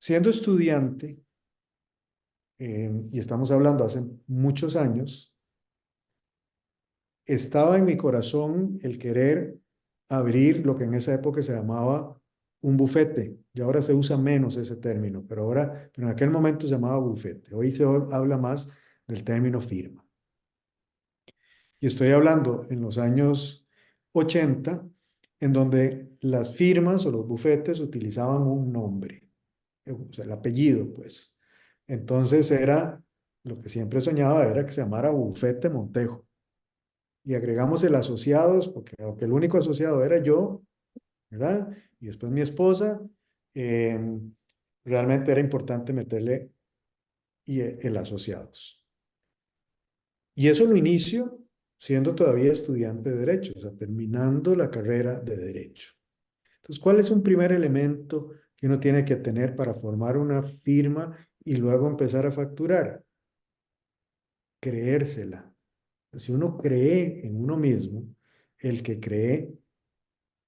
Siendo estudiante, y estamos hablando hace muchos años, estaba en mi corazón el querer abrir lo que en esa época se llamaba un bufete. Y ahora se usa menos ese término, pero en aquel momento se llamaba bufete. Hoy se habla más del término firma. Y estoy hablando en los años 80, en donde las firmas o los bufetes utilizaban un nombre, o sea, el apellido, pues. Entonces era, lo que siempre soñaba era que se llamara Bufete Montejo. Y agregamos el asociados, porque aunque el único asociado era yo, ¿verdad? Y después mi esposa, eh, realmente era importante meterle el asociados. Y eso lo inicio siendo todavía estudiante de Derecho, o sea, terminando la carrera de Derecho. Entonces, ¿cuál es un primer elemento que uno tiene que tener para formar una firma y luego empezar a facturar? Creérsela. Si uno cree en uno mismo, el que cree,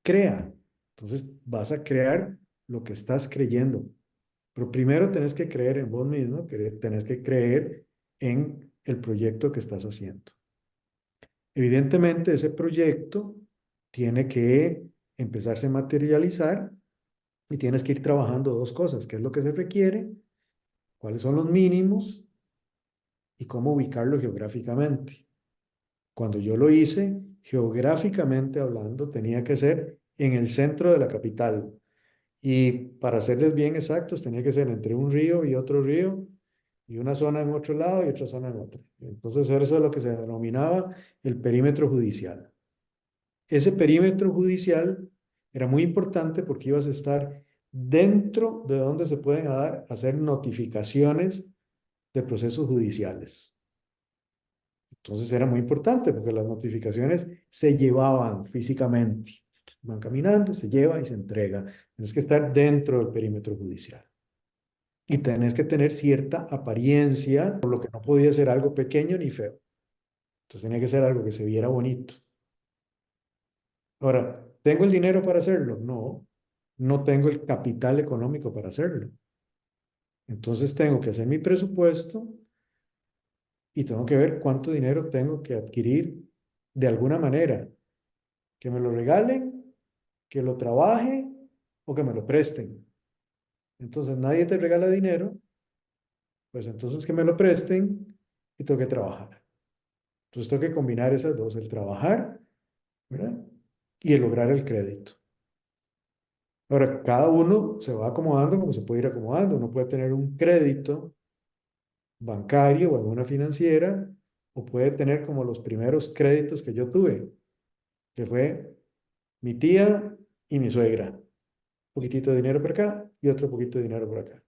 crea. Entonces, vas a crear lo que estás creyendo. Pero primero tenés que creer en vos mismo, tenés que creer en el proyecto que estás haciendo. Evidentemente, ese proyecto tiene que empezarse a materializar y tienes que ir trabajando dos cosas: qué es lo que se requiere, cuáles son los mínimos y cómo ubicarlo geográficamente. Cuando yo lo hice, geográficamente hablando, tenía que ser en el centro de la capital. Y para serles bien exactos, tenía que ser entre un río y otro río, y una zona en otro lado y otra zona en otro. Entonces, eso es lo que se denominaba el perímetro judicial. Ese perímetro judicial era muy importante porque ibas a estar dentro de donde se pueden hacer notificaciones de procesos judiciales. Entonces era muy importante porque las notificaciones se llevaban físicamente. Van caminando, se lleva y se entrega. Tienes que estar dentro del perímetro judicial. Y tenés que tener cierta apariencia, por lo que no podía ser algo pequeño ni feo. Entonces tenía que ser algo que se viera bonito. Ahora, ¿tengo el dinero para hacerlo? No, no tengo el capital económico para hacerlo. Entonces tengo que hacer mi presupuesto y tengo que ver cuánto dinero tengo que adquirir de alguna manera. Que me lo regalen, que lo trabaje o que me lo presten. Entonces nadie te regala dinero, pues entonces que me lo presten y tengo que trabajar. Entonces tengo que combinar esas dos: el trabajar, ¿verdad? Y el lograr el crédito. Ahora, cada uno se va acomodando como se puede ir acomodando. Uno puede tener un crédito bancario o en una financiera, o puede tener como los primeros créditos que yo tuve, que fue mi tía y mi suegra. Un poquitito de dinero por acá y otro poquito de dinero por acá.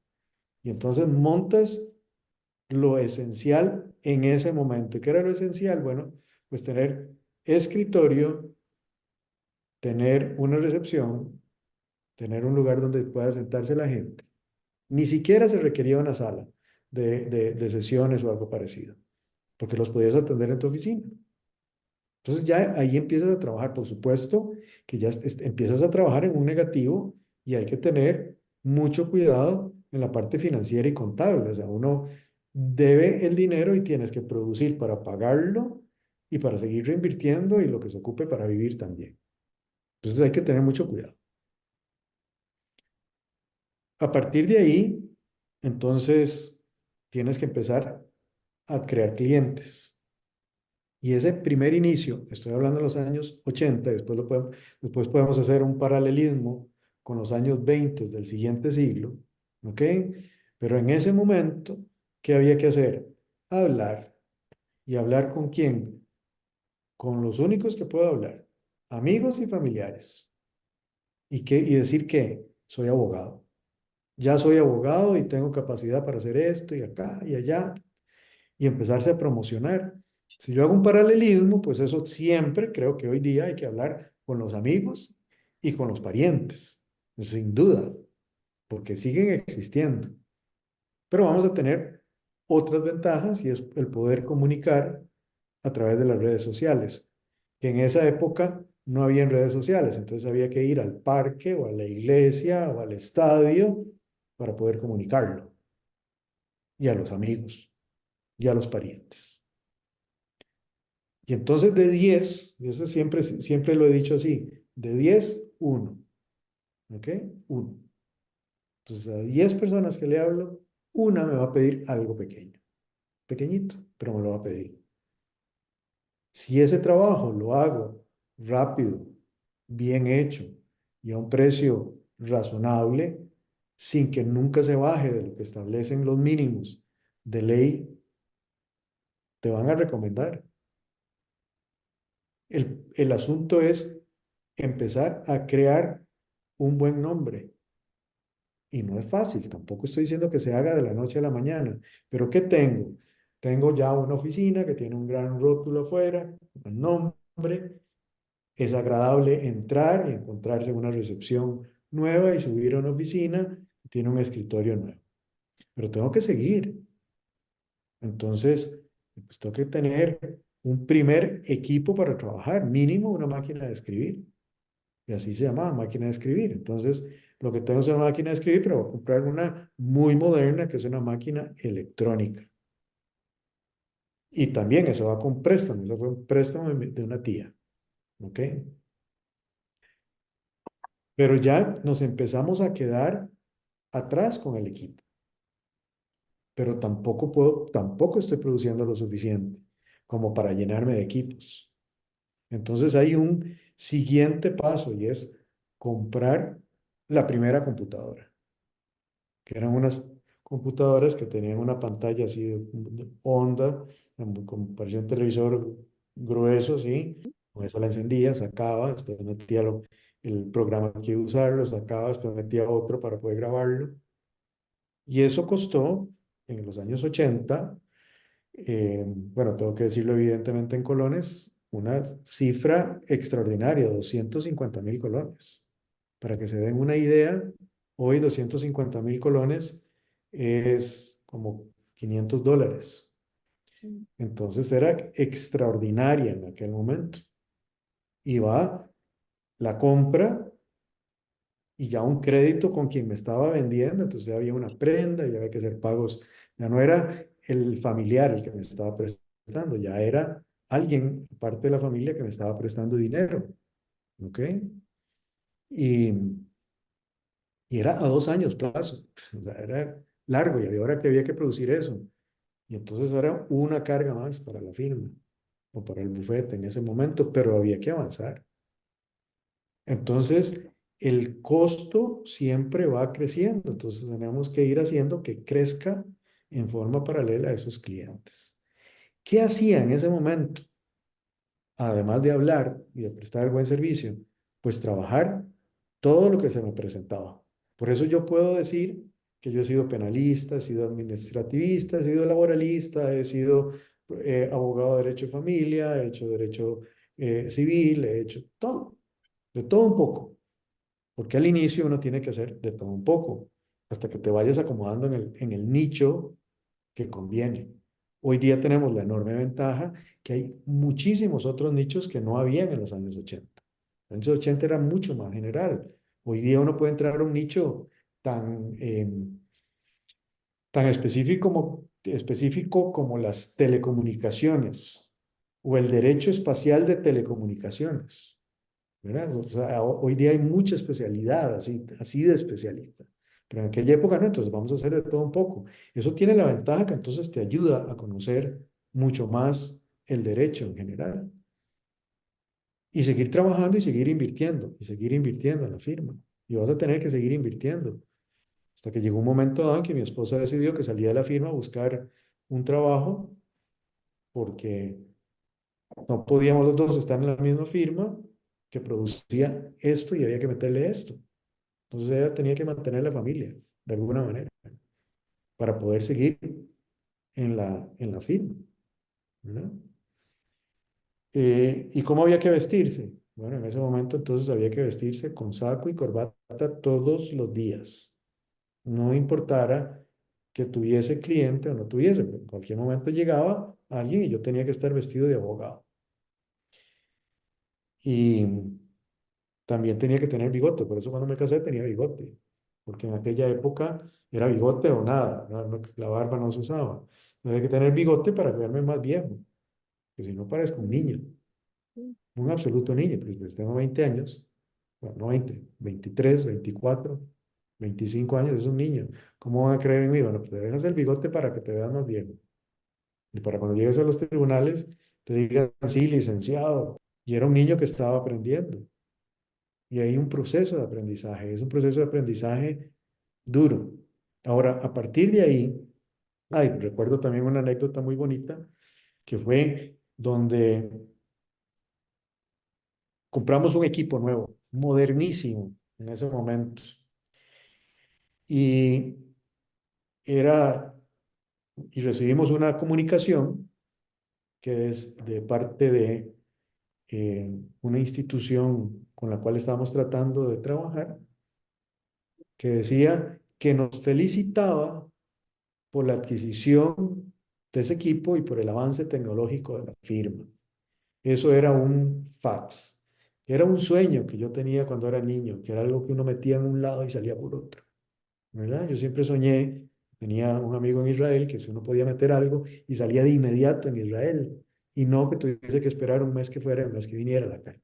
Y entonces montas lo esencial en ese momento. ¿Qué era lo esencial? Bueno, pues tener escritorio, tener una recepción, tener un lugar donde pueda sentarse la gente. Ni siquiera se requería una sala de sesiones o algo parecido, porque los podías atender en tu oficina. Entonces ya ahí empiezas a trabajar. Por supuesto que ya empiezas a trabajar en un negativo y hay que tener mucho cuidado en la parte financiera y contable. O sea, uno debe el dinero y tienes que producir para pagarlo y para seguir reinvirtiendo y lo que se ocupe para vivir también. Entonces hay que tener mucho cuidado. A partir de ahí, entonces tienes que empezar a crear clientes. Y ese primer inicio, estoy hablando de los años 80, después podemos hacer un paralelismo con los años 20 del siguiente siglo, ¿ok? Pero en ese momento, ¿qué había que hacer? Hablar. ¿Y hablar con quién? Con los únicos que puedo hablar: amigos y familiares. Y decir que soy abogado. Ya soy abogado y tengo capacidad para hacer esto y acá y allá, y empezarse a promocionar. Si yo hago un paralelismo, pues eso siempre creo que hoy día hay que hablar con los amigos y con los parientes, sin duda, porque siguen existiendo. Pero vamos a tener otras ventajas, y es el poder comunicar a través de las redes sociales, que en esa época no había redes sociales, entonces había que ir al parque o a la iglesia o al estadio para poder comunicarlo, y a los amigos, y a los parientes. Y entonces de 10, eso siempre lo he dicho así, de 10, uno, ¿ok? Uno. Entonces a 10 personas que le hablo, una me va a pedir algo pequeño, pequeñito, pero me lo va a pedir. Si ese trabajo lo hago rápido, bien hecho y a un precio razonable, sin que nunca se baje de lo que establecen los mínimos de ley, te van a recomendar. El asunto es empezar a crear un buen nombre. Y no es fácil, tampoco estoy diciendo que se haga de la noche a la mañana, pero ¿qué tengo? Tengo ya una oficina que tiene un gran rótulo afuera, un nombre, es agradable entrar y encontrarse en una recepción nueva y subir a una oficina que tiene un escritorio nuevo. Pero tengo que seguir. Entonces, pues tengo que tener un primer equipo para trabajar, mínimo una máquina de escribir. Y así se llama, máquina de escribir. Entonces, lo que tengo es una máquina de escribir, pero voy a comprar una muy moderna, que es una máquina electrónica. Y también eso va con préstamo. Eso fue un préstamo de una tía. ¿Ok? Pero ya nos empezamos a quedar atrás con el equipo. Pero tampoco estoy produciendo lo suficiente como para llenarme de equipos. Entonces hay un siguiente paso y es comprar la primera computadora, que eran unas computadoras que tenían una pantalla así de honda, como parecía un televisor grueso, ¿sí? Con eso la encendía, sacaba, después metía el programa que iba a usar, lo sacaba, después metía otro para poder grabarlo. Y eso costó en los años 80, bueno, tengo que decirlo evidentemente en colones, una cifra extraordinaria, 250.000 colones. Para que se den una idea, hoy 250.000 colones es como $500. Entonces era extraordinaria en aquel momento. Y va la compra y ya un crédito con quien me estaba vendiendo, entonces ya había una prenda, ya había que hacer pagos, ya no era el familiar el que me estaba prestando, ya era alguien, parte de la familia que me estaba prestando dinero, ¿ok? Y, y era a 2 años plazo, o sea, era largo y ahora que había que producir eso. Y entonces era una carga más para la firma o para el bufete en ese momento, pero había que avanzar. Entonces, el costo siempre va creciendo, entonces tenemos que ir haciendo que crezca en forma paralela a esos clientes. ¿Qué hacía en ese momento? Además de hablar y de prestar el buen servicio, pues trabajar todo lo que se me presentaba. Por eso yo puedo decir que yo he sido penalista, he sido administrativista, he sido laboralista, he sido abogado de derecho de familia, he hecho derecho civil, he hecho todo, de todo un poco. Porque al inicio uno tiene que hacer de todo un poco, hasta que te vayas acomodando en el nicho que conviene. Hoy día tenemos la enorme ventaja que hay muchísimos otros nichos que no habían en los años 80. En los años 80 era mucho más general. Hoy día uno puede entrar a un nicho tan, tan específico como las telecomunicaciones o el derecho espacial de telecomunicaciones, ¿verdad? O sea, hoy día hay mucha especialidad, así de especialista. Pero en aquella época no, entonces vamos a hacer de todo un poco. Eso tiene la ventaja que entonces te ayuda a conocer mucho más el derecho en general. Y seguir trabajando y seguir invirtiendo en la firma. Y vas a tener que seguir invirtiendo. Hasta que llegó un momento dado en que mi esposa decidió que salía de la firma a buscar un trabajo porque no podíamos los dos estar en la misma firma que producía esto y había que meterle esto. Entonces ella tenía que mantener la familia de alguna manera para poder seguir en la firma, ¿verdad? ¿Y cómo había que vestirse? Bueno, en ese momento entonces había que vestirse con saco y corbata todos los días. No importara que tuviese cliente o no tuviese, pero en cualquier momento llegaba alguien y yo tenía que estar vestido de abogado. Y también tenía que tener bigote, por eso cuando me casé tenía bigote. porque en aquella época era bigote o nada, la barba no se usaba. Había que tener bigote para verme más viejo, que si no parezco un niño, un absoluto niño, pues tengo 20 años, bueno, no 20, 23, 24, 25 años, es un niño. ¿Cómo van a creer en mí? Bueno, pues te dejas el bigote para que te veas más viejo. Y para cuando llegues a los tribunales, te digan, sí, licenciado. Y era un niño que estaba aprendiendo. Y hay un proceso de aprendizaje, es un proceso de aprendizaje duro. Ahora, a partir de ahí, ay, recuerdo también una anécdota muy bonita, que fue donde compramos un equipo nuevo, modernísimo en ese momento. Y era, y recibimos una comunicación que es de parte de una institución con la cual estábamos tratando de trabajar, que decía que nos felicitaba por la adquisición de ese equipo y por el avance tecnológico de la firma. Eso era un fax. Era un sueño que yo tenía cuando era niño, que era algo que uno metía en un lado y salía por otro, ¿verdad? Yo siempre soñé, tenía un amigo en Israel que si uno podía meter algo y salía de inmediato en Israel y no que tuviese que esperar un mes que fuera, un mes que viniera la carta.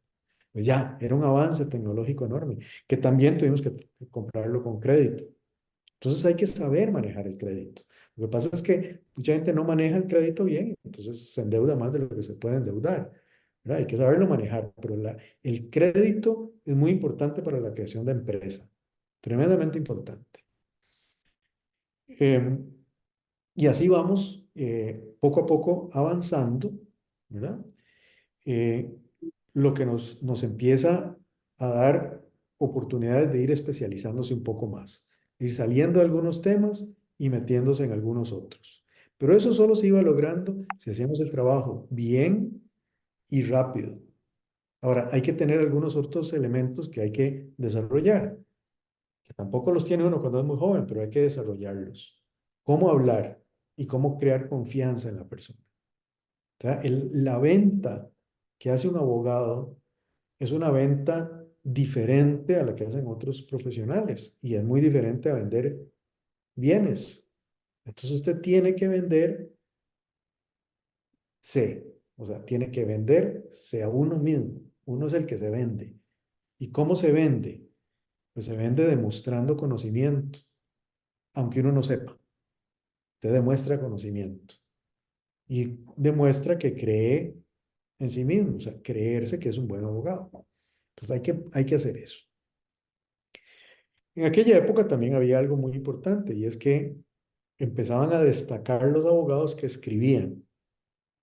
Pues ya, era un avance tecnológico enorme, que también tuvimos que comprarlo con crédito. Entonces hay que saber manejar el crédito. Lo que pasa es que mucha gente no maneja el crédito bien, entonces se endeuda más de lo que se puede endeudar, ¿verdad? Hay que saberlo manejar, pero el crédito es muy importante para la creación de empresa, tremendamente importante. Eh, y así vamos poco a poco avanzando, ¿verdad? eh, lo que nos empieza a dar oportunidades de ir especializándose un poco más, ir saliendo de algunos temas y metiéndose en algunos otros. Pero eso solo se iba logrando si hacíamos el trabajo bien y rápido. Ahora, hay que tener algunos otros elementos que hay que desarrollar, que tampoco los tiene uno cuando es muy joven, pero hay que desarrollarlos. Cómo hablar y cómo crear confianza en la persona. O sea, la venta que hace un abogado es una venta diferente a la que hacen otros profesionales y es muy diferente a vender bienes. Entonces usted tiene que venderse, o sea, tiene que venderse a uno mismo. Uno es el que se vende. ¿Y cómo se vende? Pues se vende demostrando conocimiento, aunque uno no sepa. Usted demuestra conocimiento y demuestra que cree en sí mismo, o sea, creerse que es un buen abogado. Entonces hay que hacer eso. En aquella época también había algo muy importante y es que empezaban a destacar los abogados que escribían,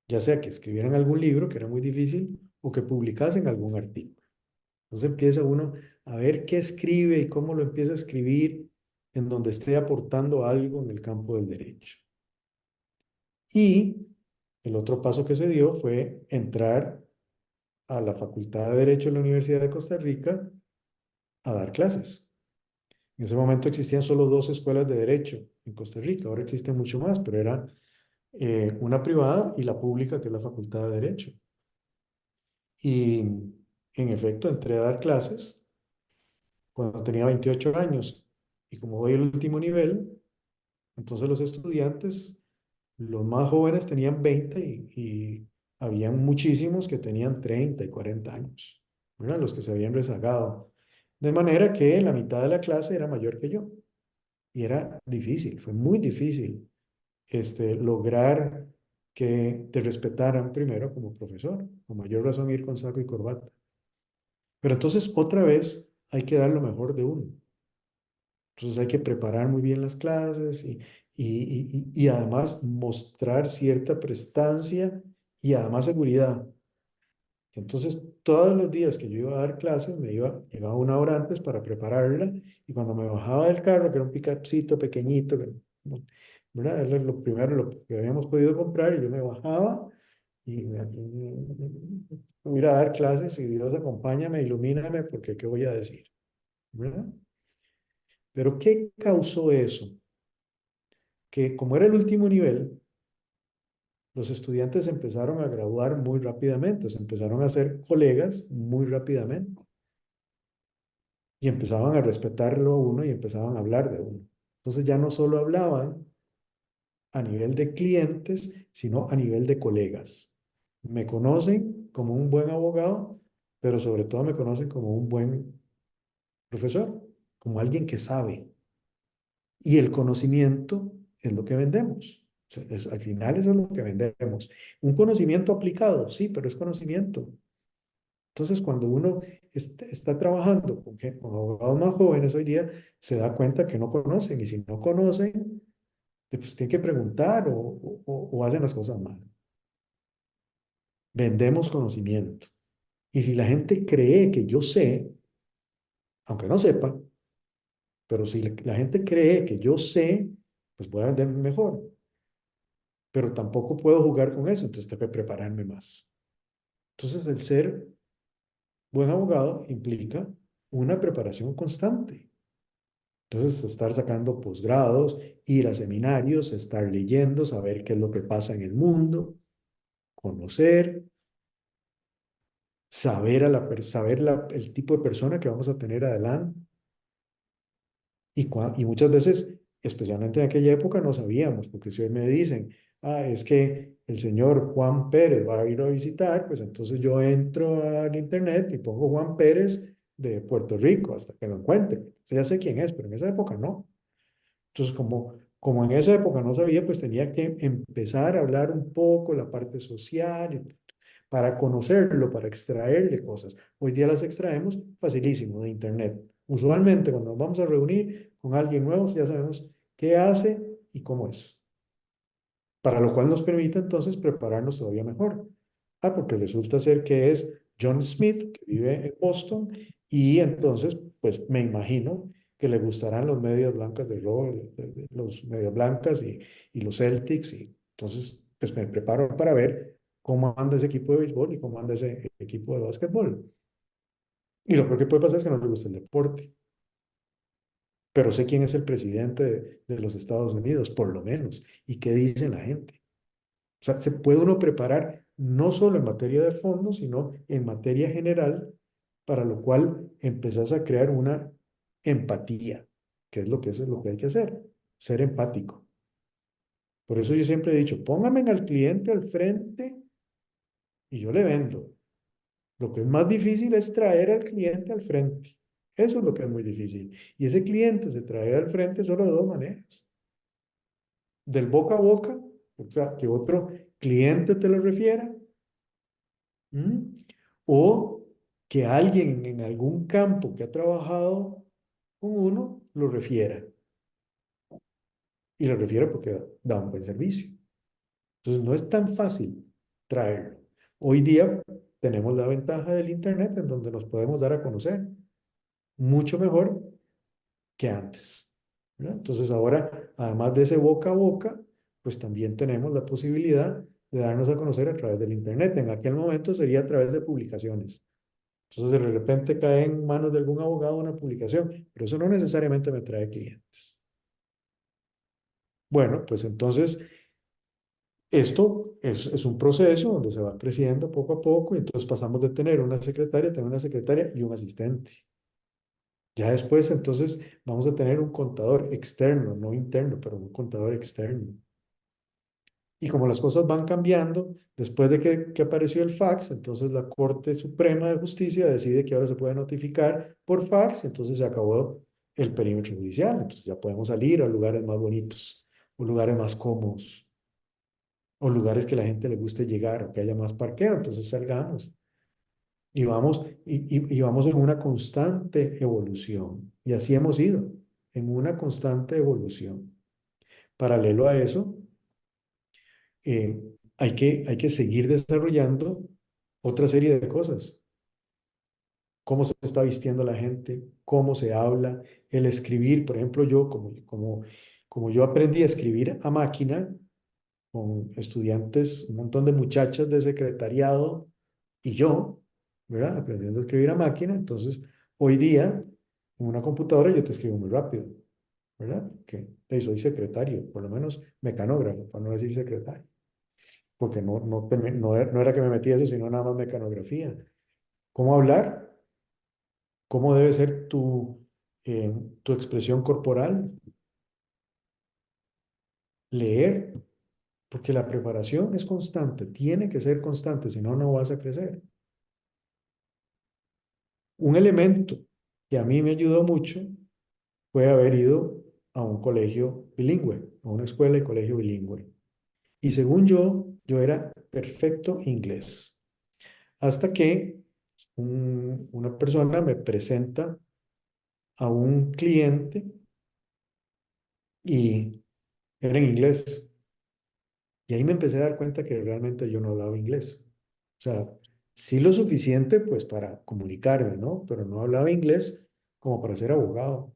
ya sea que escribieran algún libro, que era muy difícil, o que publicasen algún artículo. Entonces empieza uno a ver qué escribe y cómo lo empieza a escribir en donde esté aportando algo en el campo del derecho. Y el otro paso que se dio fue entrar a la Facultad de Derecho de la Universidad de Costa Rica a dar clases. En ese momento existían solo dos escuelas de derecho en Costa Rica, ahora existen mucho más, pero era una privada y la pública, que es la Facultad de Derecho. Y en efecto entré a dar clases cuando tenía 28 años y como voy al último nivel, entonces los estudiantes, los más jóvenes tenían 20 y habían muchísimos que tenían 30 y 40 años, ¿verdad? Los que se habían rezagado. De manera que la mitad de la clase era mayor que yo. Y era difícil, fue muy difícil lograr que te respetaran primero como profesor, con mayor razón ir con saco y corbata. Pero entonces otra vez hay que dar lo mejor de uno. Entonces hay que preparar muy bien las clases y además mostrar cierta prestancia y además seguridad. Entonces, todos los días que yo iba a dar clases, llegaba una hora antes para prepararla y cuando me bajaba del carro, que era un pickupcito pequeñito, ¿verdad? Era lo primero lo que habíamos podido comprar y yo me bajaba y voy a ir a dar clases y Dios acompáñame, ilumíname, porque ¿qué voy a decir? ¿Verdad? Pero ¿qué causó eso? Que como era el último nivel, los estudiantes se empezaron a graduar muy rápidamente, se empezaron a hacer colegas muy rápidamente. y empezaban a respetarlo a uno y empezaban a hablar de uno. Entonces ya no solo hablaban a nivel de clientes, sino a nivel de colegas. Me conocen como un buen abogado, pero sobre todo me conocen como un buen profesor, como alguien que sabe. Y el conocimiento es lo que vendemos. O sea, al final eso es lo que vendemos. Un conocimiento aplicado, sí, pero es conocimiento. Entonces, cuando uno está trabajando con abogados más jóvenes hoy día, se da cuenta que no conocen y si no conocen, pues tienen que preguntar o hacen las cosas mal. Vendemos conocimiento. Y si la gente cree que yo sé, aunque no sepa, pero si la gente cree que yo sé, pues voy a vender mejor. Pero tampoco puedo jugar con eso, entonces tengo que prepararme más. Entonces, el ser buen abogado implica una preparación constante. Entonces, estar sacando posgrados, ir a seminarios, estar leyendo, saber qué es lo que pasa en el mundo, conocer, saber el tipo de persona que vamos a tener adelante. Y muchas veces, especialmente en aquella época, no sabíamos, porque si hoy me dicen, es que el señor Juan Pérez va a ir a visitar, pues entonces yo entro al internet y pongo Juan Pérez de Puerto Rico hasta que lo encuentre. Ya sé quién es, pero en esa época no. Entonces, como en esa época no sabía, pues tenía que empezar a hablar un poco la parte social para conocerlo, para extraerle cosas. Hoy día las extraemos facilísimo de internet. Usualmente cuando nos vamos a reunir con alguien nuevo, ya sabemos qué hace y cómo es, para lo cual nos permite entonces prepararnos todavía mejor. Porque resulta ser que es John Smith, que vive en Boston, y entonces, pues me imagino que le gustarán los medias blancas de rojo, los medias blancas y los Celtics, y entonces, pues me preparo para ver cómo anda ese equipo de béisbol y cómo anda ese equipo de básquetbol. Y lo peor que puede pasar es que no le gusta el deporte, pero sé quién es el presidente de los Estados Unidos, por lo menos, y qué dice la gente. O sea, se puede uno preparar no solo en materia de fondo, sino en materia general, para lo cual empezás a crear una empatía, que es lo que, es lo que hay que hacer, ser empático. Por eso yo siempre he dicho, póngame al cliente al frente y yo le vendo. Lo que es más difícil es traer al cliente al frente. Eso es lo que es muy difícil. Y ese cliente se trae al frente solo de dos maneras. Del boca a boca, o sea, que otro cliente te lo refiera. ¿Mm? O que alguien en algún campo que ha trabajado con uno lo refiera. Y lo refiere porque da un buen servicio. Entonces no es tan fácil traerlo. Hoy día tenemos la ventaja del Internet en donde nos podemos dar a conocer mucho mejor que antes. ¿Verdad? Entonces ahora, además de ese boca a boca, pues también tenemos la posibilidad de darnos a conocer a través del Internet. En aquel momento sería a través de publicaciones. Entonces, de repente cae en manos de algún abogado una publicación, pero eso no necesariamente me trae clientes. Bueno, pues entonces esto es un proceso donde se va creciendo poco a poco y entonces pasamos de tener una secretaria a tener una secretaria y un asistente. Ya después, entonces, vamos a tener un contador externo, no interno, pero un contador externo. Y como las cosas van cambiando, después de que apareció el fax, entonces la Corte Suprema de Justicia decide que ahora se puede notificar por fax, entonces se acabó el perímetro judicial, entonces ya podemos salir a lugares más bonitos, o lugares más cómodos, o lugares que la gente le guste llegar, o que haya más parqueo, entonces salgamos y vamos en una constante evolución. Y así hemos ido, en una constante evolución. Paralelo a eso, eh, hay que seguir desarrollando otra serie de cosas. Cómo se está vistiendo la gente, cómo se habla, el escribir. Por ejemplo, yo, como yo aprendí a escribir a máquina con estudiantes, un montón de muchachas de secretariado y yo, ¿verdad? Aprendiendo a escribir a máquina. Entonces, hoy día, en una computadora yo te escribo muy rápido, ¿verdad? Que soy secretario, por lo menos mecanógrafo, para no decir secretario, porque no era que me metía eso, sino nada más mecanografía. ¿Cómo hablar? cómo debe ser tu expresión corporal, leer, porque la preparación es constante, tiene que ser constante, si no, no vas a crecer. Un elemento que a mí me ayudó mucho fue haber ido a un colegio bilingüe, a una escuela y colegio bilingüe. Y según yo era perfecto inglés. Hasta que una persona me presenta a un cliente y era en inglés. Y ahí me empecé a dar cuenta que realmente yo no hablaba inglés. O sea, sí lo suficiente pues para comunicarme, ¿no? Pero no hablaba inglés como para ser abogado.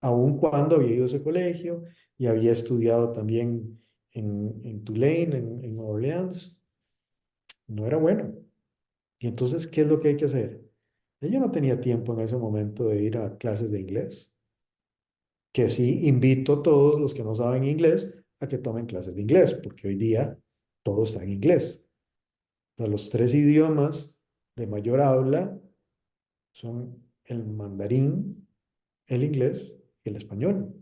Aun cuando había ido a ese colegio y había estudiado también en Tulane, en Nueva Orleans, no era bueno. Y entonces, ¿qué es lo que hay que hacer? Yo no tenía tiempo en ese momento de ir a clases de inglés, que sí invito a todos los que no saben inglés a que tomen clases de inglés, porque hoy día todo está en inglés. O sea, los tres idiomas de mayor habla son el mandarín, el inglés y el español.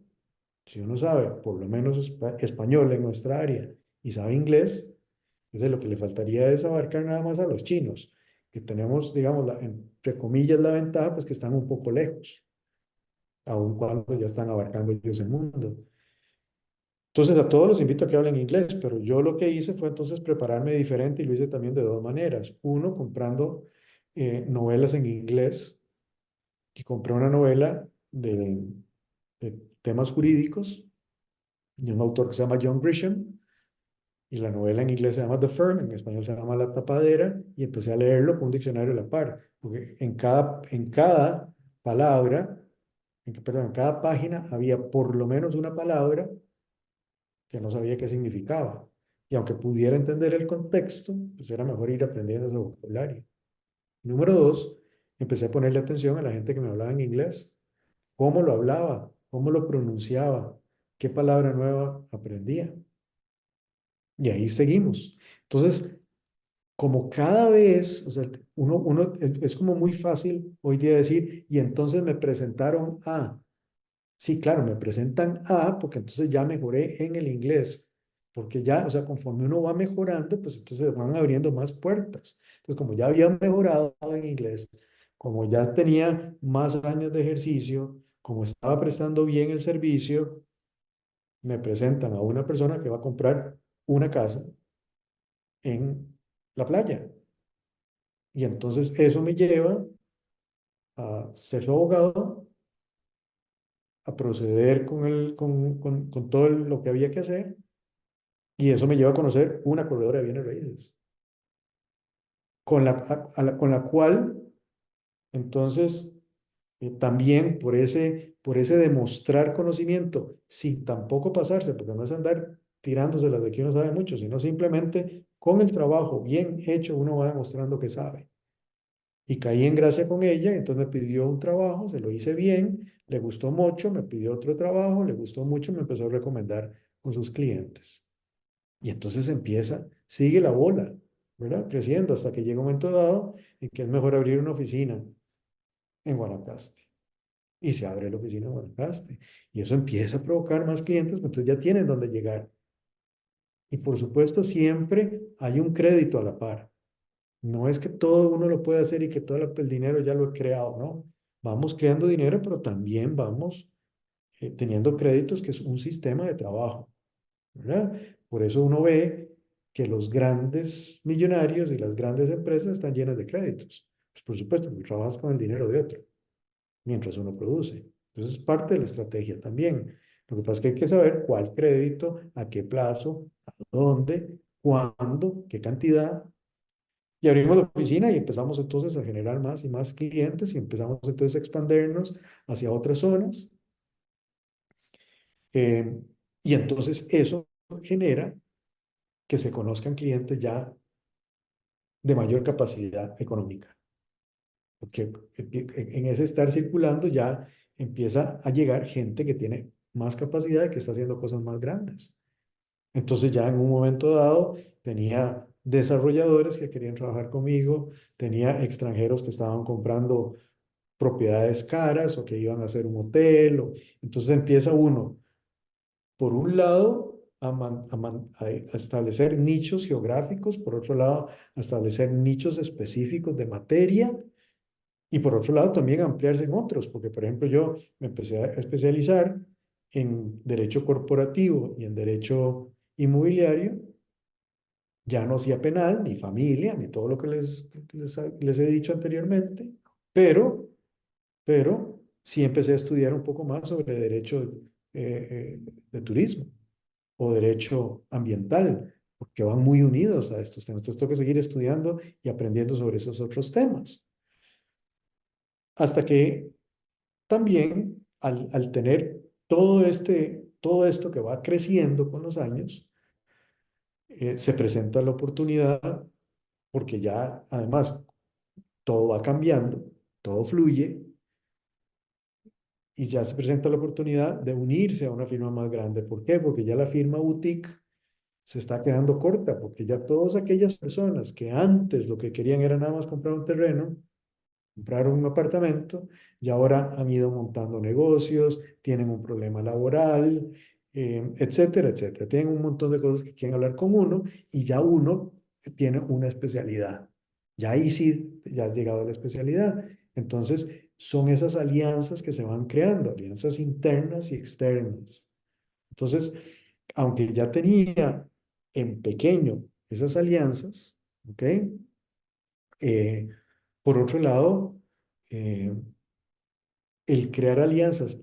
Si uno sabe por lo menos español en nuestra área y sabe inglés, entonces lo que le faltaría es abarcar nada más a los chinos, que tenemos, digamos, entre comillas, la ventaja, pues que están un poco lejos, aun cuando ya están abarcando ellos el mundo. Entonces a todos los invito a que hablen inglés, pero yo lo que hice fue entonces prepararme diferente y lo hice también de dos maneras. Uno, comprando novelas en inglés, y compré una novela de temas jurídicos de un autor que se llama John Grisham, y la novela en inglés se llama The Firm, en español se llama La Tapadera, y empecé a leerlo con un diccionario a la par, porque en cada palabra, perdón, en cada página había por lo menos una palabra que no sabía qué significaba. Y aunque pudiera entender el contexto, pues era mejor ir aprendiendo ese vocabulario. Número dos, empecé a ponerle atención a la gente que me hablaba en inglés, cómo lo hablaba, cómo lo pronunciaba, qué palabra nueva aprendía. Y ahí seguimos. Entonces, como cada vez, o sea, uno es como muy fácil hoy día decir, y entonces me presentaron a. Sí, claro, me presentan a, porque entonces ya mejoré en el inglés, porque ya, o sea, conforme uno va mejorando, pues entonces van abriendo más puertas. Entonces, como ya había mejorado en inglés, como ya tenía más años de ejercicio, como estaba prestando bien el servicio, me presentan a una persona que va a comprar una casa en la playa. Y entonces eso me lleva a ser su abogado, a proceder con todo lo que había que hacer, y eso me lleva a conocer una corredora de bienes raíces, con la cual, entonces, también por ese demostrar conocimiento, sin tampoco pasarse, porque no es andar tirándose las de que uno sabe mucho, sino simplemente con el trabajo bien hecho uno va demostrando que sabe. Y caí en gracia con ella, entonces me pidió un trabajo, se lo hice bien, le gustó mucho, me pidió otro trabajo, le gustó mucho, me empezó a recomendar con sus clientes. Y entonces sigue la bola, ¿verdad? Creciendo hasta que llega un momento dado en que es mejor abrir una oficina en Guanacaste. Y se abre la oficina en Guanacaste. Y eso empieza a provocar más clientes, pues entonces ya tienen dónde llegar. Y por supuesto, siempre hay un crédito a la par. No es que todo uno lo puede hacer y que todo el dinero ya lo he creado, ¿no? Vamos creando dinero, pero también vamos teniendo créditos, que es un sistema de trabajo, ¿verdad? Por eso uno ve que los grandes millonarios y las grandes empresas están llenas de créditos. Pues por supuesto, porque trabajas con el dinero de otro, mientras uno produce. Entonces es parte de la estrategia también. Lo que pasa es que hay que saber cuál crédito, a qué plazo, a dónde, cuándo, qué cantidad. Y abrimos la oficina y empezamos entonces a generar más y más clientes y empezamos entonces a expandernos hacia otras zonas. Eh, y entonces eso genera que se conozcan clientes ya de mayor capacidad económica, porque en ese estar circulando ya empieza a llegar gente que tiene más capacidad y que está haciendo cosas más grandes. Entonces ya en un momento dado tenía desarrolladores que querían trabajar conmigo, tenía extranjeros que estaban comprando propiedades caras o que iban a hacer un hotel. Entonces empieza uno, por un lado, a establecer nichos geográficos, por otro lado, a establecer nichos específicos de materia y por otro lado también ampliarse en otros, porque por ejemplo yo me empecé a especializar en derecho corporativo y en derecho inmobiliario, ya no hacía penal, ni familia, ni todo lo que les he dicho anteriormente, pero, pero sí empecé a estudiar un poco más sobre derecho de turismo o derecho ambiental, porque van muy unidos a estos temas. Entonces tengo que seguir estudiando y aprendiendo sobre esos otros temas. Hasta que también al tener todo esto que va creciendo con los años, se presenta la oportunidad, porque ya además todo va cambiando, todo fluye, y ya se presenta la oportunidad de unirse a una firma más grande. ¿Por qué? Porque ya la firma boutique se está quedando corta, porque ya todas aquellas personas que antes lo que querían era nada más comprar un terreno, comprar un apartamento, y ahora han ido montando negocios, tienen un problema laboral, etcétera, etcétera. Tienen un montón de cosas que quieren hablar con uno y ya uno tiene una especialidad. Ya ahí sí, ya has llegado a la especialidad. Entonces, son esas alianzas que se van creando, alianzas internas y externas. Entonces, aunque ya tenía en pequeño esas alianzas, ¿ok? Eh, por otro lado, eh, el crear alianzas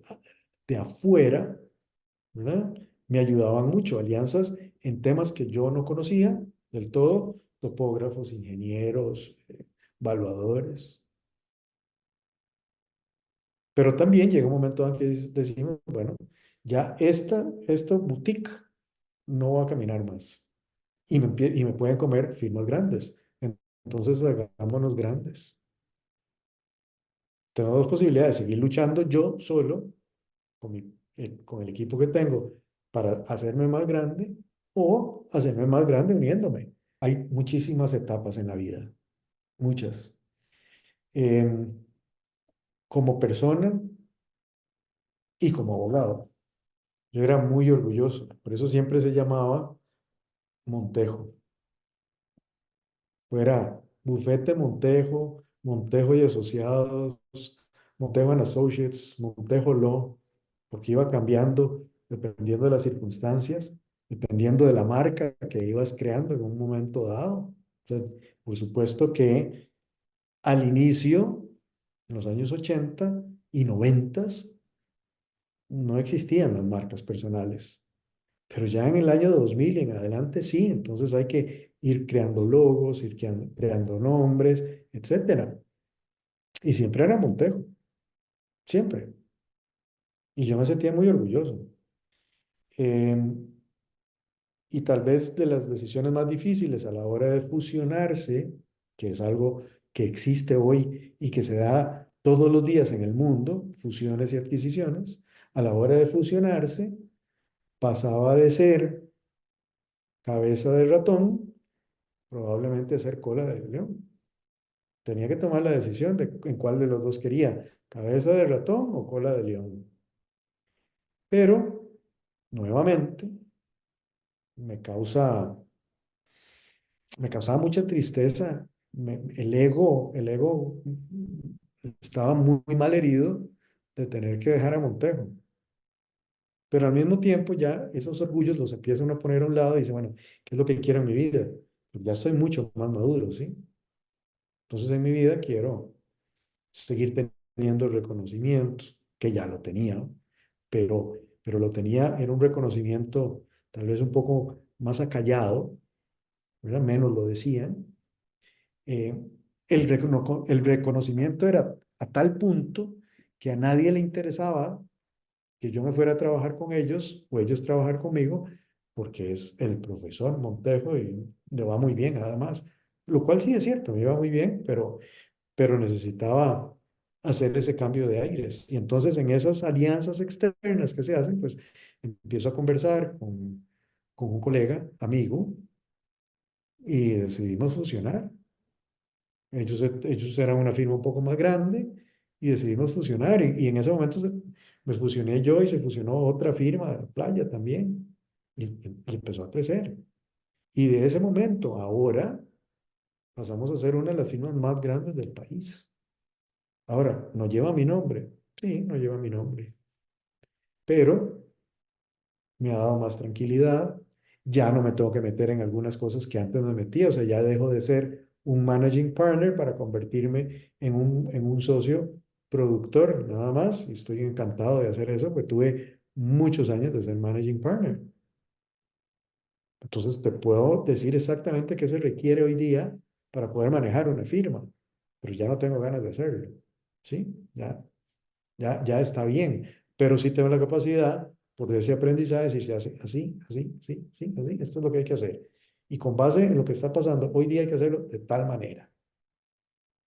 de afuera, ¿verdad? Me ayudaban mucho, alianzas en temas que yo no conocía del todo, topógrafos, ingenieros, evaluadores. Pero también llega un momento en que decimos, bueno, ya esta boutique no va a caminar más y me pueden comer firmas grandes. Entonces, hagámonos grandes. Tengo dos posibilidades: seguir luchando yo solo con el equipo que tengo para hacerme más grande, o hacerme más grande uniéndome. Hay muchísimas etapas en la vida, muchas. Em, Como persona y como abogado, yo era muy orgulloso, por eso siempre se llamaba Montejo. Fuera Bufete Montejo, Montejo y Asociados, Montejo and Associates, Montejo Law, porque iba cambiando dependiendo de las circunstancias, dependiendo de la marca que ibas creando en un momento dado. O sea, por supuesto que al inicio, en los años 80 y 90, no existían las marcas personales. Pero ya en el año 2000 en adelante sí, entonces hay que ir creando logos, ir creando nombres, etcétera. Y siempre era Montejo, siempre. Y yo me sentía muy orgulloso. Eh, y tal vez de las decisiones más difíciles a la hora de fusionarse, que es algo que existe hoy y que se da todos los días en el mundo, fusiones y adquisiciones, a la hora de fusionarse pasaba de ser cabeza de ratón probablemente a ser cola de león. Tenía que tomar la decisión de en cuál de los dos quería, cabeza de ratón o cola de león. Pero, nuevamente, me causa, me causaba mucha tristeza. El ego estaba muy mal herido de tener que dejar a Montejo. Pero al mismo tiempo ya esos orgullos los empiezan a poner a un lado y dice, bueno, ¿qué es lo que quiero en mi vida? Pues ya estoy mucho más maduro, ¿sí? Entonces en mi vida quiero seguir teniendo el reconocimiento, que ya lo tenía, ¿no? pero lo tenía, era un reconocimiento tal vez un poco más acallado, ¿verdad? Menos lo decían. Eh, el reconocimiento era a tal punto que a nadie le interesaba que yo me fuera a trabajar con ellos o ellos trabajar conmigo, porque es el profesor Montejo y le va muy bien además, lo cual sí es cierto, me iba muy bien, pero necesitaba hacer ese cambio de aires. Y entonces en esas alianzas externas que se hacen, pues empiezo a conversar con un colega, amigo, y decidimos fusionar. Ellos eran una firma un poco más grande y decidimos fusionar. Y en ese momento me fusioné yo y se fusionó otra firma de la playa también. Y empezó a crecer. Y de ese momento, ahora, pasamos a ser una de las firmas más grandes del país. Ahora, no lleva mi nombre. Sí, no lleva mi nombre. Pero me ha dado más tranquilidad. Ya no me tengo que meter en algunas cosas que antes me metía. O sea, ya dejo de ser un managing partner para convertirme en un socio productor, nada más. Y estoy encantado de hacer eso, pues tuve muchos años de ser managing partner. Entonces, te puedo decir exactamente qué se requiere hoy día para poder manejar una firma, pero ya no tengo ganas de hacerlo. ¿Sí? Ya está bien, pero sí tengo la capacidad, por ese aprendizaje, decir, se hace así, así, así, así, así, esto es lo que hay que hacer. Y con base en lo que está pasando, hoy día hay que hacerlo de tal manera.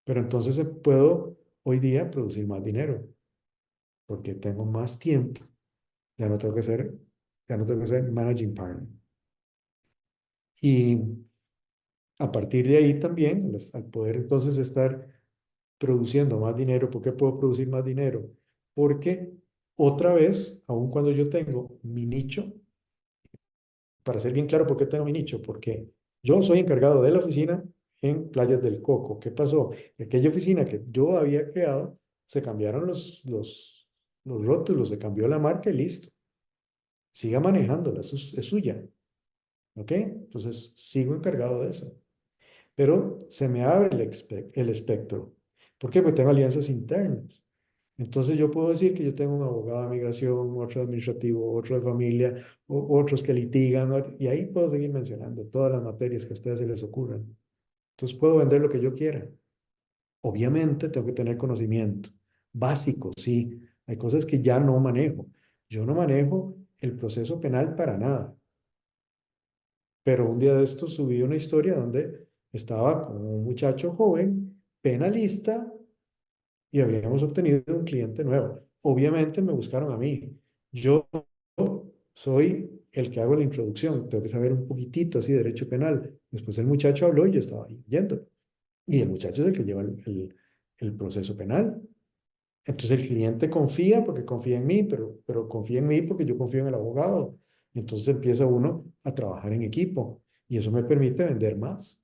Pero entonces puedo hoy día producir más dinero, porque tengo más tiempo. Ya no tengo que ser, ya no tengo que ser managing partner. Y a partir de ahí también, al poder entonces estar produciendo más dinero, ¿por qué puedo producir más dinero? Porque otra vez, aun cuando yo tengo mi nicho, para ser bien claro por qué tengo mi nicho, porque yo soy encargado de la oficina en Playas del Coco. ¿Qué pasó? Aquella oficina que yo había creado, se cambiaron los rótulos, se cambió la marca y listo. Siga manejándola, eso es suya. ¿Ok? Entonces, sigo encargado de eso. Pero se me abre el espectro. ¿Por qué? Porque tengo alianzas internas. Entonces yo puedo decir que yo tengo un abogado de migración, otro administrativo, otro de familia, otros que litigan, y ahí puedo seguir mencionando todas las materias que a ustedes se les ocurran. Entonces puedo vender lo que yo quiera. Obviamente tengo que tener conocimiento básico, sí. Hay cosas que ya no manejo. Yo no manejo el proceso penal para nada. Pero un día de estos subí una historia donde estaba con un muchacho joven, penalista, y habíamos obtenido un cliente nuevo. Obviamente me buscaron a mí. Yo soy el que hago la introducción, tengo que saber un poquitito así de derecho penal. Después el muchacho habló y yo estaba ahí yendo. Y el muchacho es el que lleva el proceso penal. Entonces el cliente confía porque confía en mí, pero confía en mí porque yo confío en el abogado. Y entonces empieza uno a trabajar en equipo y eso me permite vender más.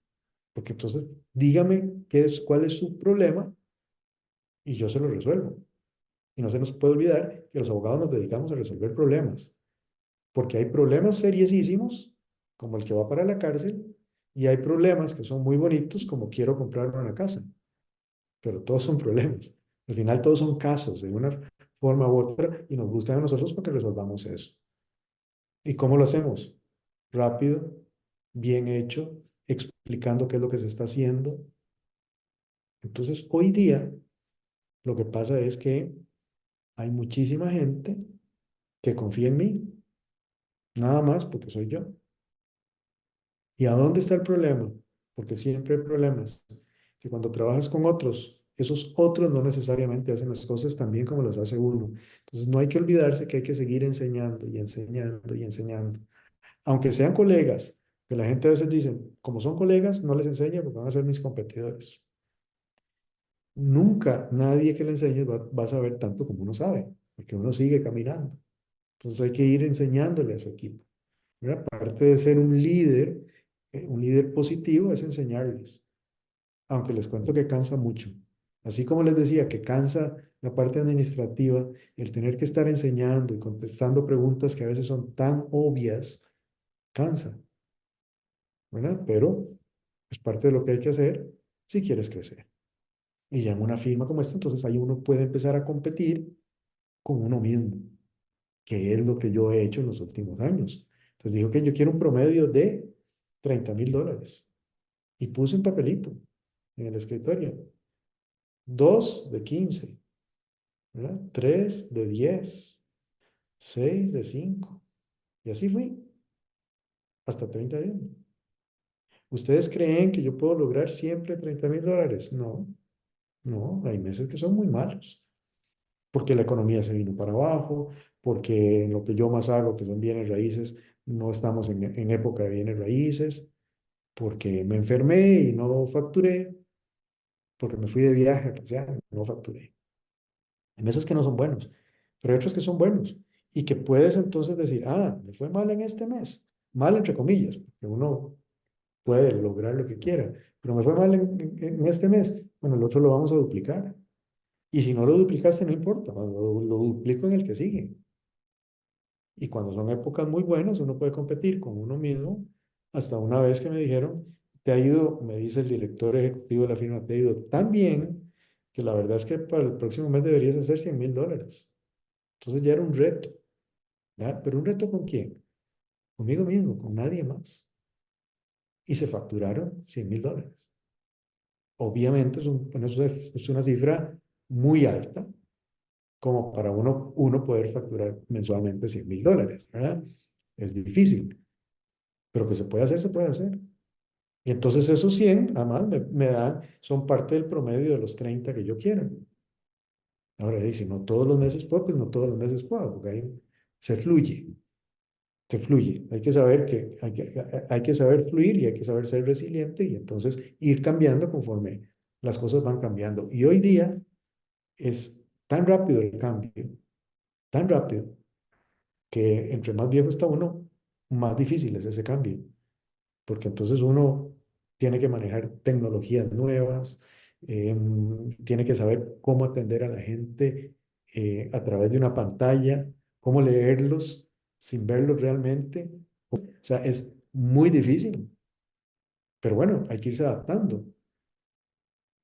Porque entonces dígame cuál es su problema y yo se lo resuelvo. Y no se nos puede olvidar que los abogados nos dedicamos a resolver problemas, porque hay problemas seriosísimos, como el que va para la cárcel, y hay problemas que son muy bonitos, como quiero comprar una casa, pero todos son problemas. Al final todos son casos de una forma u otra y nos buscan a nosotros para que resolvamos eso. ¿Y cómo lo hacemos? Rápido, bien hecho, explicando qué es lo que se está haciendo. Entonces, hoy día lo que pasa es que hay muchísima gente que confía en mí, nada más porque soy yo. ¿Y a dónde está el problema? Porque siempre hay problemas. Que cuando trabajas con otros, esos otros no necesariamente hacen las cosas tan bien como las hace uno. Entonces no hay que olvidarse que hay que seguir enseñando y enseñando y enseñando. Aunque sean colegas, que la gente a veces dice, como son colegas, no les enseño porque van a ser mis competidores. Nunca nadie que le enseñe va a saber tanto como uno sabe, porque uno sigue caminando. Entonces hay que ir enseñándole a su equipo. ¿Verdad? Parte de ser un líder positivo es enseñarles, aunque les cuento que cansa mucho. Así como les decía que cansa la parte administrativa, el tener que estar enseñando y contestando preguntas que a veces son tan obvias, cansa, ¿verdad? Pero es parte de lo que hay que hacer si quieres crecer. Y ya en una firma como esta, entonces ahí uno puede empezar a competir con uno mismo, que es lo que yo he hecho en los últimos años. Entonces digo que yo quiero un promedio de $30,000 y puse un papelito en el escritorio. 2 de 15, ¿verdad? 3 de 10, 6 de 5. Y así fui hasta 30 días. ¿Ustedes creen que yo puedo lograr siempre $30,000? No, no, hay meses que son muy malos, porque la economía se vino para abajo, porque en lo que yo más hago, que son bienes raíces, no estamos en época de bienes raíces. porque me enfermé y no facturé, porque me fui de viaje, o sea, no facturé. Hay meses que no son buenos, pero hay otros que son buenos y que puedes entonces decir, ah, me fue mal en este mes, mal entre comillas, porque uno puede lograr lo que quiera, pero me fue mal en este mes, bueno, el otro lo vamos a duplicar. Y si no lo duplicaste, no importa, lo duplico en el que sigue. Y cuando son épocas muy buenas, uno puede competir con uno mismo. Hasta una vez que me dijeron, te ha ido, me dice el director ejecutivo de la firma, te ha ido tan bien que la verdad es que para el próximo mes deberías hacer $100,000. Entonces ya era un reto, ¿ya? Pero un reto ¿con quién? Conmigo mismo, con nadie más. Y se facturaron $100,000. Obviamente bueno, eso es una cifra muy alta, como para uno poder facturar mensualmente $100,000, ¿verdad? Es difícil, pero que se puede hacer, se puede hacer. Y entonces esos 100, además, me dan, son parte del promedio de los 30 que yo quiero. Ahora, si no todos los meses puedo, pues no todos los meses puedo, porque ahí se fluye, se fluye. Hay que saber fluir y hay que saber ser resiliente y entonces ir cambiando conforme las cosas van cambiando. Y hoy día es tan rápido el cambio, tan rápido, que entre más viejo está uno, más difícil es ese cambio, porque entonces uno tiene que manejar tecnologías nuevas, tiene que saber cómo atender a la gente a través de una pantalla, cómo leerlos sin verlos realmente. O sea, es muy difícil, pero bueno, hay que irse adaptando.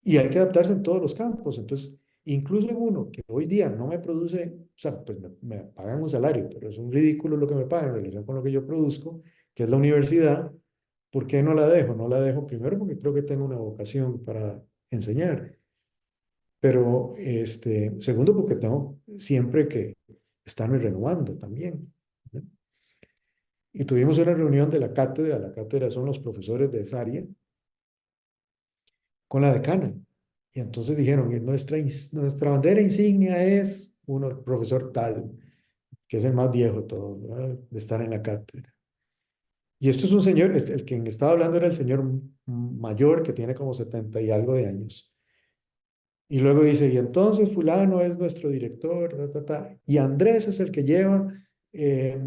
Y hay que adaptarse en todos los campos. Entonces, incluso en uno que hoy día no me produce, o sea, pues me pagan un salario, pero es un ridículo lo que me pagan en relación con lo que yo produzco, que es la universidad. ¿Por qué no la dejo? No la dejo primero porque creo que tengo una vocación para enseñar, pero segundo porque tengo siempre que estarme renovando también, ¿no? Y tuvimos una reunión de la cátedra son los profesores de esa área, con la decana. Y entonces dijeron que nuestra bandera insignia es uno, el profesor tal, que es el más viejo de todos, ¿verdad? De estar en la cátedra. Y esto es un señor, el que estaba hablando era el señor mayor que tiene como 70 y algo de años. Y luego dice, y entonces fulano es nuestro director, ta, ta, ta. Y Andrés es el que lleva, eh,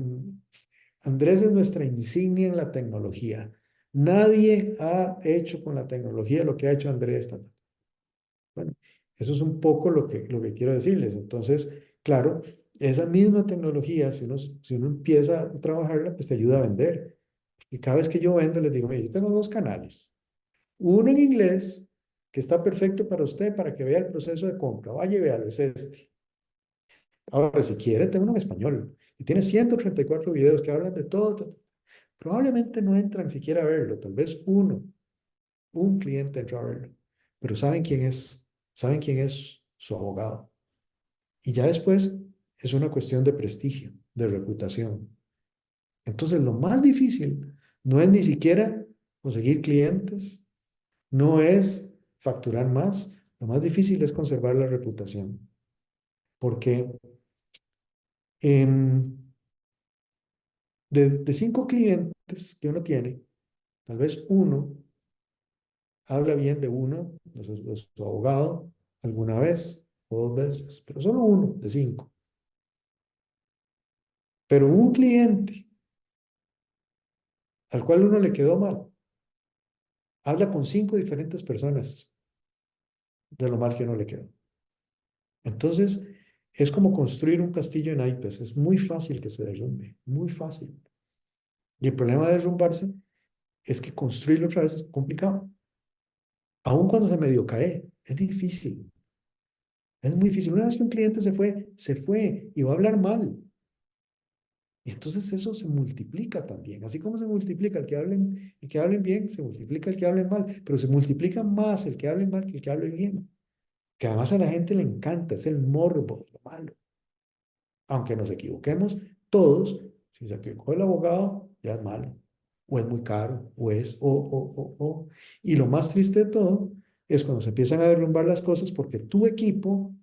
Andrés es nuestra insignia en la tecnología. Nadie ha hecho con la tecnología lo que ha hecho Andrés. Ta, ta. Bueno, eso es un poco lo que quiero decirles. Entonces, claro, esa misma tecnología, si uno empieza a trabajarla, pues te ayuda a vender. Y cada vez que yo vendo, les digo, mire, yo tengo dos canales. Uno en inglés, que está perfecto para usted, para que vea el proceso de compra. Vaya y véalo, es este. Ahora, si quiere, tengo uno en español. Y tiene 134 videos que hablan de todo. Probablemente no entran siquiera a verlo. Tal vez un cliente entró a verlo. Pero saben quién es su abogado. Y ya después es una cuestión de prestigio, de reputación. Entonces, lo más difícil no es ni siquiera conseguir clientes, no es facturar más, lo más difícil es conservar la reputación, porque de 5 clientes que uno tiene, tal vez uno habla bien de uno, de su abogado, alguna vez o dos veces, pero solo uno de 5. Pero un cliente al cual uno le quedó mal, habla con 5 diferentes personas de lo mal que uno le quedó. Entonces, es como construir un castillo en naipes. Es muy fácil que se derrumbe, muy fácil. Y el problema de derrumbarse es que construirlo otra vez es complicado. Aun cuando se medio cae, es difícil. Es muy difícil. Una vez que un cliente se fue y va a hablar mal. Y entonces eso se multiplica también. Así como se multiplica el que hablen bien, se multiplica el que hablen mal, pero se multiplica más el que hable mal que el que hable bien. Que además a la gente le encanta, es el morbo de lo malo. Aunque nos equivoquemos, todos, si se equivocó el abogado, ya es malo, o es muy caro, o es, o. Y lo más triste de todo es cuando se empiezan a derrumbar las cosas porque tu equipo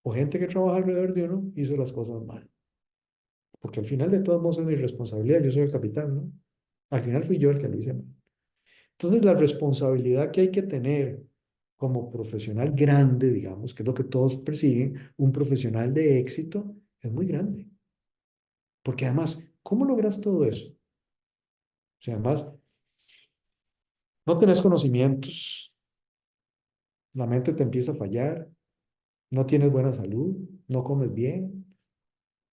o gente que trabaja alrededor de uno hizo las cosas mal. Porque al final de todos modos es mi responsabilidad, yo soy el capitán, ¿no? Al final fui yo el que lo hice mal. Entonces, la responsabilidad que hay que tener como profesional grande, digamos, que es lo que todos persiguen, un profesional de éxito, es muy grande. Porque además, ¿cómo logras todo eso? O sea, además, no tenés conocimientos, la mente te empieza a fallar, no tienes buena salud, no comes bien.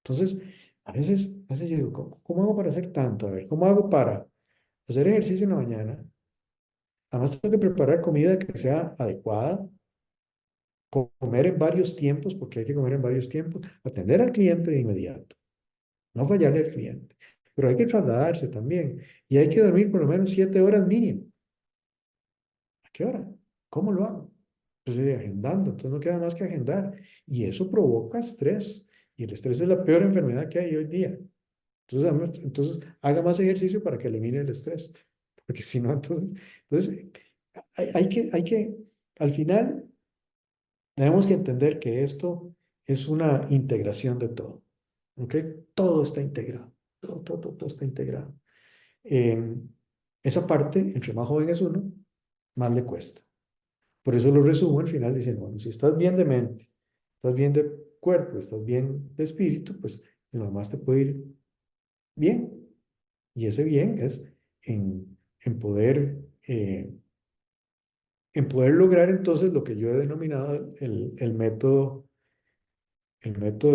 Entonces, a veces yo digo, ¿cómo hago para hacer tanto? A ver, ¿cómo hago para hacer ejercicio en la mañana? Además, tengo que preparar comida que sea adecuada, comer en varios tiempos, porque hay que comer en varios tiempos, atender al cliente de inmediato, no fallarle al cliente. Pero hay que trasladarse también y hay que dormir por lo menos 7 horas mínimo. ¿A qué hora? ¿Cómo lo hago? Pues agendando, entonces no queda más que agendar. Y eso provoca estrés. Y el estrés es la peor enfermedad que hay hoy día. Entonces haga más ejercicio para que elimine el estrés. Porque si no, entonces al final, tenemos que entender que esto es una integración de todo. ¿Ok? Todo está integrado. Todo está integrado. Eh, esa parte, entre más joven es uno, más le cuesta. Por eso lo resumo al final diciendo, bueno, si estás bien de mente, estás bien de cuerpo, estás bien de espíritu, pues lo demás te puede ir bien. Y ese bien es en, en poder, eh, en poder lograr entonces lo que yo he denominado el método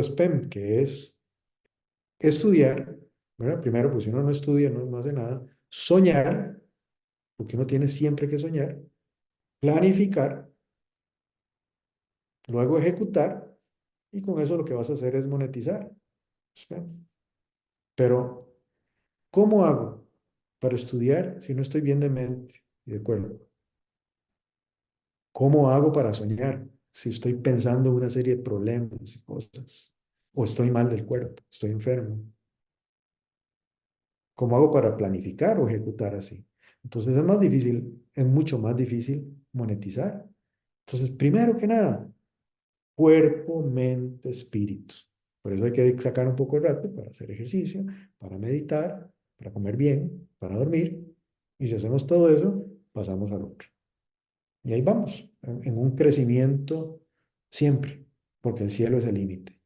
SPEM, que es estudiar, ¿verdad? Primero, pues si uno no estudia, no hace nada. Soñar, porque uno tiene siempre que soñar. Planificar, luego ejecutar, y con eso lo que vas a hacer es monetizar. SPEM. Pero, ¿cómo hago para estudiar si no estoy bien de mente y de cuerpo? ¿Cómo hago para soñar si estoy pensando en una serie de problemas y cosas? O estoy mal del cuerpo, estoy enfermo. ¿Cómo hago para planificar o ejecutar así? Entonces es más difícil, es mucho más difícil monetizar. Entonces, primero que nada, cuerpo, mente, espíritu. Por eso hay que sacar un poco de rato para hacer ejercicio, para meditar, para comer bien, para dormir. Y si hacemos todo eso, pasamos al otro. Y ahí vamos, en un crecimiento siempre, porque el cielo es el límite.